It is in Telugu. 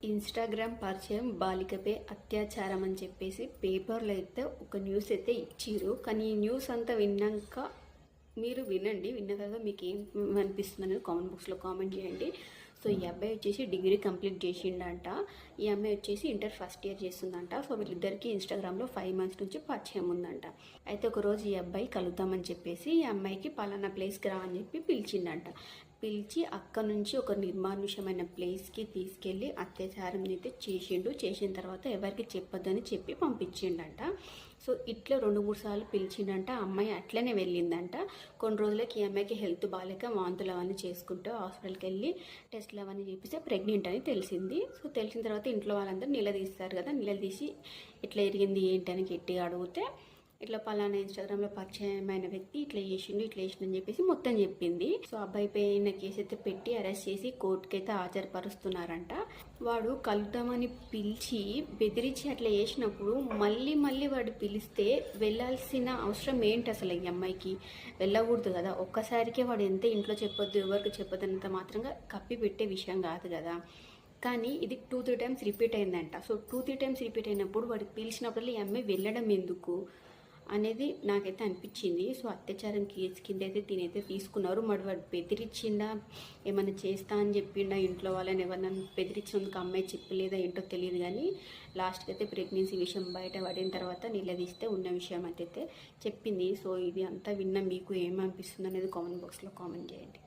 ఇన్స్టాగ్రామ్ పరిచయం బాలికపై అత్యాచారం అని చెప్పేసి పేపర్లో అయితే ఒక న్యూస్ అయితే ఇచ్చిర్రు. కానీ ఈ న్యూస్ అంతా విన్నాక మీరు వినండి. విన్న తర్వాత మీకు ఏం అనిపిస్తుంది అనేది కామెంట్ బాక్స్లో కామెంట్ చేయండి. సో ఈ అబ్బాయి వచ్చేసి డిగ్రీ కంప్లీట్ చేసిండంట. ఈ అమ్మాయి వచ్చేసి ఇంటర్ ఫస్ట్ ఇయర్ చేస్తుందంట. సో వీళ్ళిద్దరికి ఇన్స్టాగ్రామ్లో 5 months నుంచి పరిచయం ఉందంట. అయితే ఒకరోజు ఈ అబ్బాయి కలుద్దామని చెప్పేసి ఈ అమ్మాయికి పలానా ప్లేస్కి రా అని చెప్పి పిలిచిండంట. పిలిచి అక్కడ నుంచి ఒక నిర్మానుష్యమైన ప్లేస్కి తీసుకెళ్ళి అత్యాచారం అయితే చేసిన తర్వాత ఎవరికి చెప్పొద్దని చెప్పి పంపించిండంట. సో ఇట్లా 2-3 సార్లు పిలిచిండంట. అమ్మాయి అట్లనే వెళ్ళిందంట. కొన్ని రోజులకి ఈ అమ్మాయికి హెల్త్ బాగాలేక వాంతులు అవన్నీ చేసుకుంటూ హాస్పిటల్కి వెళ్ళి టెస్ట్లు అవన్నీ చేపిస్తే ప్రెగ్నెంట్ అని తెలిసింది. సో తెలిసిన తర్వాత ఇంట్లో వాళ్ళందరూ నిలదీస్తారు కదా, నిలదీసి ఇట్లా ఎరిగింది ఏంటి అని గట్టిగా అడిగితే ఇట్లా పలానా ఇన్స్టాగ్రామ్లో పరిచయమైన వ్యక్తి ఇట్లా చేసిండని చెప్పేసి మొత్తం చెప్పింది. సో అబ్బాయి పైన కేసు అయితే పెట్టి అరెస్ట్ చేసి కోర్టుకి అయితే హాజరుపరుస్తున్నారంట. వాడు కలుద్దామని పిలిచి బెదిరించి అట్లా చేసినప్పుడు మళ్ళీ వాడు పిలిస్తే వెళ్ళాల్సిన అవసరం ఏంటి అసలు? ఈ అమ్మాయికి వెళ్ళకూడదు కదా. ఒక్కసారికే వాడు ఎంత ఇంట్లో చెప్పొద్దు ఎవరికి చెప్పొద్దు అన్నంత మాత్రంగా కప్పి పెట్టే విషయం కాదు కదా. కానీ ఇది 2-3 times రిపీట్ అయిందంట. సో 2-3 times రిపీట్ అయినప్పుడు వాడికి పిలిచినప్పుడు ఈ అమ్మాయి వెళ్ళడం ఎందుకు అనేది నాకైతే అనిపించింది. సో అత్యాచారం కేసు కింద అయితే తినైతే తీసుకున్నారు. మరి వాడు బెదిరించిండా, ఏమైనా చేస్తా అని చెప్పిండా, ఇంట్లో వాళ్ళని ఎవరైనా బెదిరించినందుకు అమ్మాయి చెప్పలేదా ఏంటో తెలియదు. కానీ లాస్ట్కి అయితే ప్రెగ్నెన్సీ విషయం బయట పడిన తర్వాత నిలదీస్తే ఉన్న విషయం అయితే చెప్పింది. సో ఇది అంతా విన్నా మీకు ఏమనిపిస్తుంది అనేది కామెంట్ బాక్స్లో కామెంట్ చేయండి.